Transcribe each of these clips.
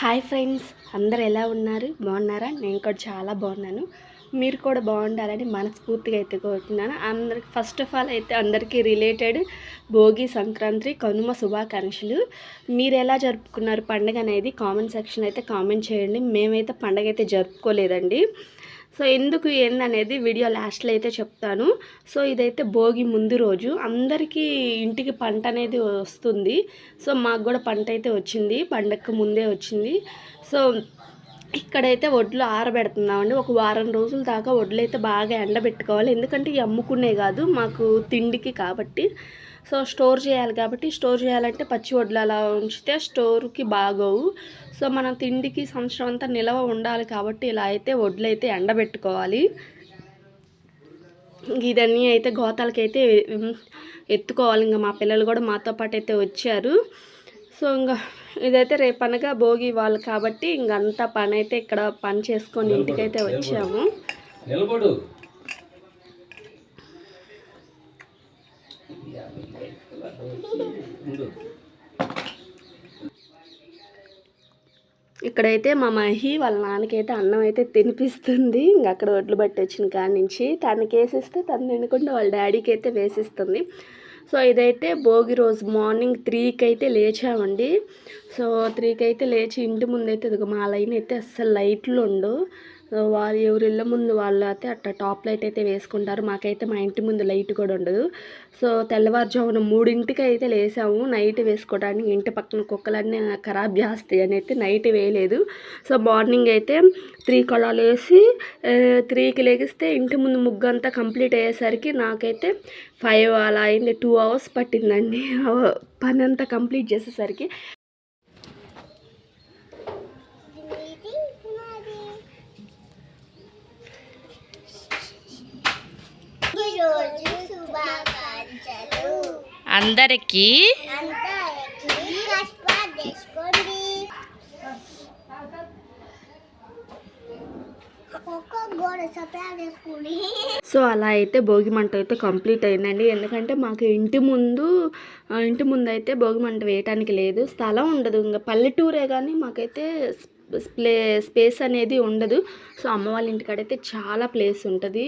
Hi friends, అందరు ఎలా ఉన్నారు? బాగున్నారా? నేను కూడా చాలా బాగున్నాను. మీరు కూడా బాగుండాలని మనస్ఫూర్తిగా అయితే కోరుతున్నాను. అందరికి ఫస్ట్ ఆఫ్ ఆల్ అయితే అందరికీ రిలేటెడ్ భోగి, సంక్రాంతి, కనుమ శుభాకాంక్షలు. మీరు ఎలా జరుపుకున్నారు పండుగ అనేది కామెంట్ సెక్షన్ అయితే కామెంట్ చేయండి. మేమైతే పండుగ అయితే జరుపుకోలేదండి. సో ఎందుకు ఏందనేది వీడియో లాస్ట్లో అయితే చెప్తాను. సో ఇదైతే భోగి ముందు రోజు అందరికీ ఇంటికి పంట అనేది వస్తుంది. సో మాకు కూడా పంట అయితే వచ్చింది, పండగకు ముందే వచ్చింది. సో ఇక్కడైతే వడ్లు ఆరబెడుతున్నామండి. ఒక వారం రోజుల దాకా వడ్లు అయితే బాగా ఎండబెట్టుకోవాలి, ఎందుకంటే ఇవి అమ్ముకునే కాదు, మాకు తిండికి కాబట్టి. సో స్టోర్ చేయాలి కాబట్టి, స్టోర్ చేయాలంటే పచ్చి వడ్లు అలా ఉంచితే స్టోర్కి బాగోవు. సో మనం తిండికి సంవత్సరం అంతా నిలవ ఉండాలి కాబట్టి ఇలా అయితే వడ్లు అయితే ఎండబెట్టుకోవాలి. ఇదన్నీ అయితే గోతాలకైతే ఎత్తుకోవాలి. ఇంకా మా పిల్లలు కూడా మాతో పాటు అయితే వచ్చారు. సో ఇంకా ఇదైతే రేపు అనగా భోగి వాళ్ళు కాబట్టి ఇంకంతా పని అయితే ఇక్కడ పని చేసుకొని ఇంటికైతే వచ్చాము. ఇక్కడైతే మా మహి వాళ్ళ నాన్నకైతే అన్నం అయితే తినిపిస్తుంది. ఇంక అక్కడ ఒడ్లు బట్టి వచ్చిన కాడి నుంచి తనకి వేసిస్తే తను తినకుండా వాళ్ళ డాడీకి అయితే వేసిస్తుంది. సో ఇదైతే భోగి రోజు మార్నింగ్ 3కి అయితే లేచామండి. సో 3కి అయితే లేచి ఇంటి ముందైతే ఇదిగో మా లైన్ అయితే అస్సలు లైట్లు ఉండవు. వాళ్ళు ఎవరి ఇళ్ళ ముందు వాళ్ళు అయితే అట్లా టాప్ లైట్ అయితే వేసుకుంటారు. మాకైతే మా ఇంటి ముందు లైట్ కూడా ఉండదు. సో తెల్లవారుజామున 3కి అయితే లేసాము నైట్ వేసుకోవడానికి. ఇంటి పక్కన కుక్కలన్నీ ఖరాబ్ చేస్తాయి అని అయితే నైట్ వేయలేదు. సో మార్నింగ్ అయితే 3కి అలా లేసి 3కి లెగిస్తే ఇంటి ముందు ముగ్గు అంతా కంప్లీట్ అయ్యేసరికి నాకైతే 5 అలా అయింది. 2 అవర్స్ పట్టిందండి పని అంతా కంప్లీట్ చేసేసరికి. అందరికీ సో అలా అయితే భోగి మంట అయితే కంప్లీట్ అయిందండి. ఎందుకంటే మాకు ఇంటి ముందు అయితే భోగి మంట వేయటానికి లేదు, స్థలం ఉండదు. ఇంకా పల్లెటూరే కానీ మాకైతే స్పేస్ అనేది ఉండదు. సో అమ్మ వాళ్ళ ఇంటికాడైతే చాలా ప్లేస్ ఉంటుంది,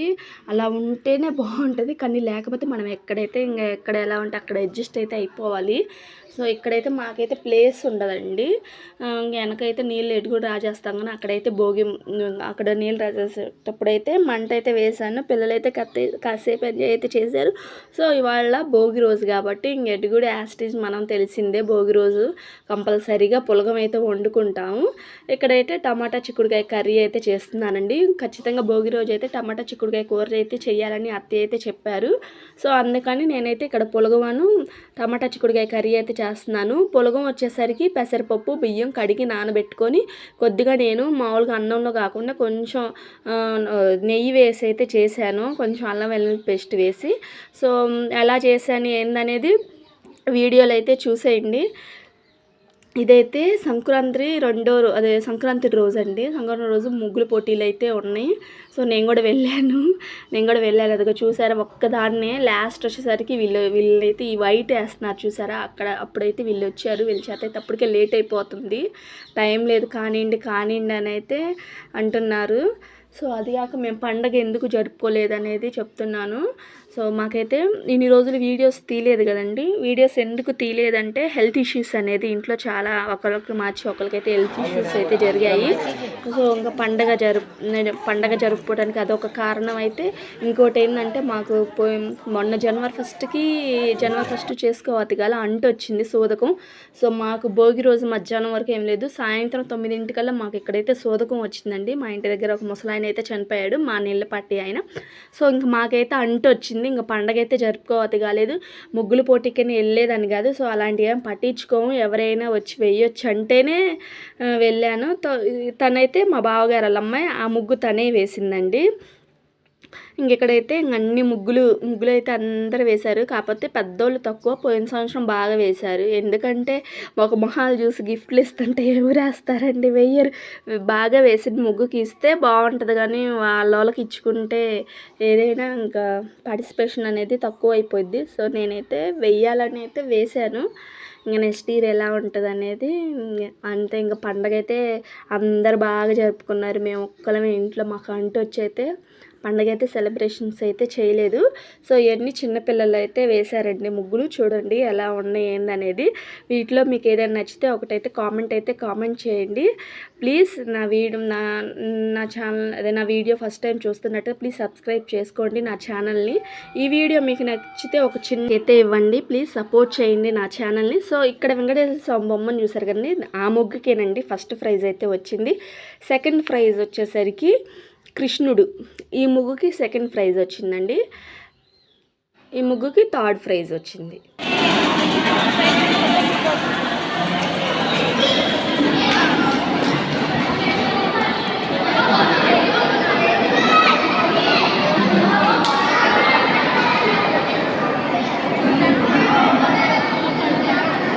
అలా ఉంటేనే బాగుంటుంది. కానీ లేకపోతే మనం ఎక్కడైతే ఇంకా ఎక్కడ ఎలా ఉంటే అక్కడ అడ్జస్ట్ అయితే అయిపోవాలి. సో ఇక్కడైతే మాకైతే ప్లేస్ ఉండదండి. వెనకైతే నీళ్ళు ఎటు కూడా రాజేస్తాం, కానీ అక్కడైతే భోగి అక్కడ నీళ్ళు రాజేసేటప్పుడైతే మంట అయితే వేసాను. పిల్లలైతే కాసేపు ఎంజాయ్ అయితే చేశారు. సో ఇవాళ భోగి రోజు కాబట్టి ఇంకెటు కూడా యాస్టీజ్ మనం తెలిసిందే, భోగి రోజు కంపల్సరీగా పులగం అయితే వండుకుంటాము. ఇక్కడైతే టమాటా చిక్కుడుకాయ కర్రీ అయితే చేస్తున్నానండి. ఖచ్చితంగా భోగి రోజు అయితే టమాటా చిక్కుడుకాయ కూర అయితే చేయాలని అత్తయ్య అయితే చెప్పారు. సో అందుకని నేనైతే ఇక్కడ పులగమను టమాటా చిక్కుడుకాయ కర్రీ అయితే చేస్తున్నాను. పులగం వచ్చేసరికి పెసరపప్పు బియ్యం కడిగి నానబెట్టుకొని కొద్దిగా నేను మామూలుగా అన్నంలో కాకుండా కొంచెం నెయ్యి వేసి అయితే చేశాను, కొంచెం అల్లం వెల్లుల్లి పేస్ట్ వేసి. సో ఎలా చేశాను ఏందనేది వీడియోలో అయితే చూసేయండి. ఇదైతే సంక్రాంతి రోజు అండి. సంక్రాంతి రోజు ముగ్గుల పోటీలు అయితే ఉన్నాయి. సో నేను కూడా వెళ్ళాను. అదిగో చూసారా, ఒక్కదాన్నే లాస్ట్ వచ్చేసరికి వీళ్ళైతే ఈ వైట్ వేస్తున్నారు చూసారా, అప్పుడైతే వీళ్ళు వచ్చారు. వీళ్ళ చేత అయితే అప్పటికే లేట్ అయిపోతుంది, టైం లేదు, కానివ్వండి అని అయితే అంటున్నారు. సో అది కాక మేము పండగ ఎందుకు జరుపుకోలేదనేది చెప్తున్నాను. సో మాకైతే ఇన్ని రోజులు వీడియోస్ తీయలేదు కదండి. వీడియోస్ ఎందుకు తీయలేదంటే హెల్త్ ఇష్యూస్ అనేది ఇంట్లో చాలా ఒకరికి మార్చి ఒకరికైతే హెల్త్ ఇష్యూస్ అయితే జరిగాయి. సో ఇంకా పండగ జరుపుకోవడానికి అదొక కారణం అయితే. ఇంకోటి ఏంటంటే మాకు మొన్న జనవరి 1 చేసుకోవాలి గల అంటు వచ్చింది సోదకం. సో మాకు భోగి రోజు మధ్యాహ్నం వరకు ఏం లేదు, సాయంత్రం 9 మాకు ఇక్కడైతే సోదకం వచ్చిందండి. మా ఇంటి దగ్గర ఒక ముసలాయన అయితే చనిపోయాడు, మా నీళ్ళ పట్టి ఆయన. సో ఇంక మాకైతే అంటు వచ్చింది. ఇంకా పండగ అయితే జరుపుకోవద్దు కాలేదు, ముగ్గులు పోటీకని వెళ్ళేదని కాదు. సో అలాంటివి ఏం పట్టించుకోము, ఎవరైనా వచ్చి వేయొచ్చు అంటేనే వెళ్ళాను. తనైతే మా బావగారు వాళ్ళ అమ్మాయి ఆ ముగ్గు తనే వేసిందండి. ఇంకెక్కడైతే అన్ని ముగ్గులు అయితే అందరూ వేశారు. కాకపోతే పెద్దోళ్ళు తక్కువ, పోయిన సంవత్సరం బాగా వేశారు. ఎందుకంటే ఒక మొహాలు చూసి గిఫ్ట్లు ఇస్తుంటే ఎవరు వేస్తారండి, వెయ్యరు. బాగా వేసిన ముగ్గుకి ఇస్తే బాగుంటుంది, కానీ వాళ్ళకి ఇచ్చుకుంటే ఏదైనా ఇంకా పార్టిసిపేషన్ అనేది తక్కువ అయిపోద్ది. సో నేనైతే వెయ్యాలని అయితే వేశాను. ఇంకా నెక్స్ట్ ఇయర్ ఎలా ఉంటుంది అనేది అంతే. ఇంకా పండగ అయితే అందరు బాగా జరుపుకున్నారు. మేము ఒక్కలమే ఇంట్లో, మాకు అంటూ వచ్చి అయితే పండగ అయితే సెలబ్రేషన్స్ అయితే చేయలేదు. సో ఇవన్నీ చిన్నపిల్లలు అయితే వేశారండి ముగ్గులు. చూడండి ఎలా ఉన్నాయి ఏందనేది. వీటిలో మీకు ఏదైనా నచ్చితే ఒకటైతే కామెంట్ చేయండి ప్లీజ్. నా ఛానల్ అదే నా వీడియో ఫస్ట్ టైం చూస్తున్నట్టు ప్లీజ్ సబ్స్క్రైబ్ చేసుకోండి నా ఛానల్ని. ఈ వీడియో మీకు నచ్చితే ఒక చిన్న అయితే ఇవ్వండి ప్లీజ్, సపోర్ట్ చేయండి నా ఛానల్ని. సో ఇక్కడ వెంకటేశ్వర స్వామి బొమ్మను చూసారు కదండి, ఆ ముగ్గుకేనండి ఫస్ట్ ప్రైజ్ అయితే వచ్చింది. సెకండ్ ప్రైజ్ వచ్చేసరికి కృష్ణుడు, ఈ ముగ్గుకి సెకండ్ ప్రైజ్ వచ్చిందండి. ఈ ముగ్గుకి థర్డ్ ప్రైజ్ వచ్చింది.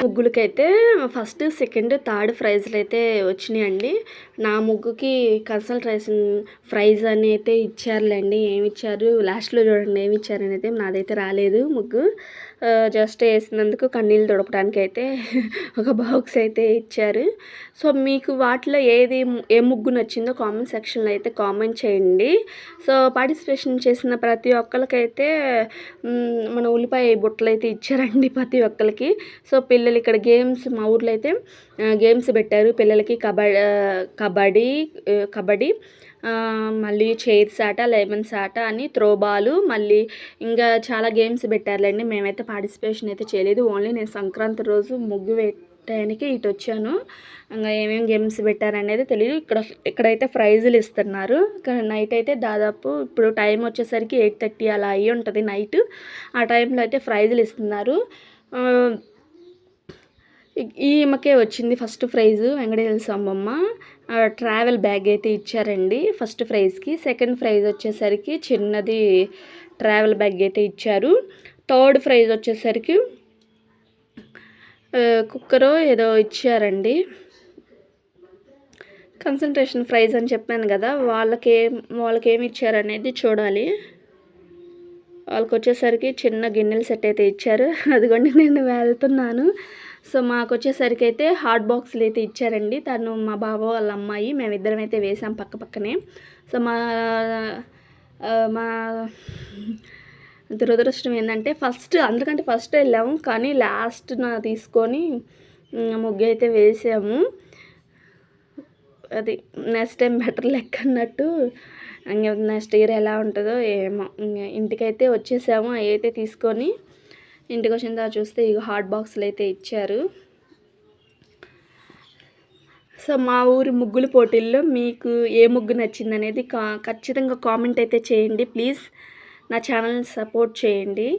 ముగ్గులకైతే ఫస్ట్, సెకండ్, థర్డ్ ప్రైజ్లు అయితే వచ్చినాయండి. నా ముగ్గుకి కన్సల్టేషన్ ప్రైజ్ అని అయితే ఇచ్చారులేండి. ఏమి ఇచ్చారు లాస్ట్లో చూడండి ఏమి ఇచ్చారని అయితే, నాదైతే రాలేదు ముగ్గు. జస్ట్ వేసినందుకు కన్నీళ్ళు తుడపడానికి అయితే ఒక బాక్స్ అయితే ఇచ్చారు. సో మీకు వాటిలో ఏ ముగ్గు నచ్చిందో కామెంట్ సెక్షన్లో అయితే కామెంట్ చేయండి. సో పార్టిసిపేషన్ చేసిన ప్రతి ఒక్కరికైతే మన ఉల్లిపాయ బుట్టలు అయితే ఇచ్చారండి ప్రతి ఒక్కరికి. సో పిల్లలు ఇక్కడ గేమ్స్, మా ఊర్లో అయితే గేమ్స్ పెట్టారు పిల్లలకి. కబడ్డీ, మళ్ళీ చైర్స్ ఆట, లెమన్స్ ఆట అని, త్రోబాలు, మళ్ళీ ఇంకా చాలా గేమ్స్ పెట్టారులేండి. మేమైతే పార్టిసిపేషన్ అయితే చేయలేదు. ఓన్లీ నేను సంక్రాంతి రోజు ముగ్గు పెట్టడానికి ఇటు వచ్చాను. ఇంకా ఏమేమి గేమ్స్ పెట్టారనేది తెలియదు. ఇక్కడైతే ప్రైజులు ఇస్తున్నారు. ఇక్కడ నైట్ అయితే దాదాపు ఇప్పుడు టైం వచ్చేసరికి 8:30 అలా అయ్యి ఉంటుంది నైట్. ఆ టైంలో అయితే ప్రైజులు ఇస్తున్నారు. ఈమెకే వచ్చింది ఫస్ట్ ప్రైజు, వెంకటేశ్వర స్వామి బొమ్మ. ట్రావెల్ బ్యాగ్ అయితే ఇచ్చారండి ఫస్ట్ ప్రైజ్కి. సెకండ్ ప్రైజ్ వచ్చేసరికి చిన్నది ట్రావెల్ బ్యాగ్ అయితే ఇచ్చారు. థర్డ్ ప్రైజ్ వచ్చేసరికి కుక్కరో ఏదో ఇచ్చారండి. కన్సల్టేషన్ ప్రైజ్ అని చెప్పాను కదా, వాళ్ళకేమి ఇచ్చారనేది చూడాలి. వాళ్ళకి వచ్చేసరికి చిన్న గిన్నెల సెట్ అయితే ఇచ్చారు. అదిగోండి నేను వెళ్తున్నాను. సో మాకు వచ్చేసరికి అయితే హాట్ బాక్స్లు అయితే ఇచ్చారండి. తను మా బావ వాళ్ళ అమ్మాయి, మేమిద్దరం అయితే వేసాం పక్కనే. సో మా దురదృష్టం ఏంటంటే అందరికంటే ఫస్ట్ వెళ్ళాము, కానీ లాస్ట్న తీసుకొని ముగ్గు అయితే వేసాము. అది నెక్స్ట్ టైం బెటర్ లెక్క అన్నట్టు. నెక్స్ట్ ఇయర్ ఎలా ఉంటుందో ఏమో. ఇంటికైతే వచ్చేసాము. అవి అయితే తీసుకొని ఇంటికి వచ్చిన తర్వాత చూస్తే ఇక హాట్ బాక్స్లు అయితే ఇచ్చారు. సో మా ఊరి ముగ్గుల పోటీల్లో మీకు ఏ ముగ్గు నచ్చింది అనేది ఖచ్చితంగా కామెంట్ అయితే చేయండి ప్లీజ్. నా ఛానల్ని సపోర్ట్ చేయండి.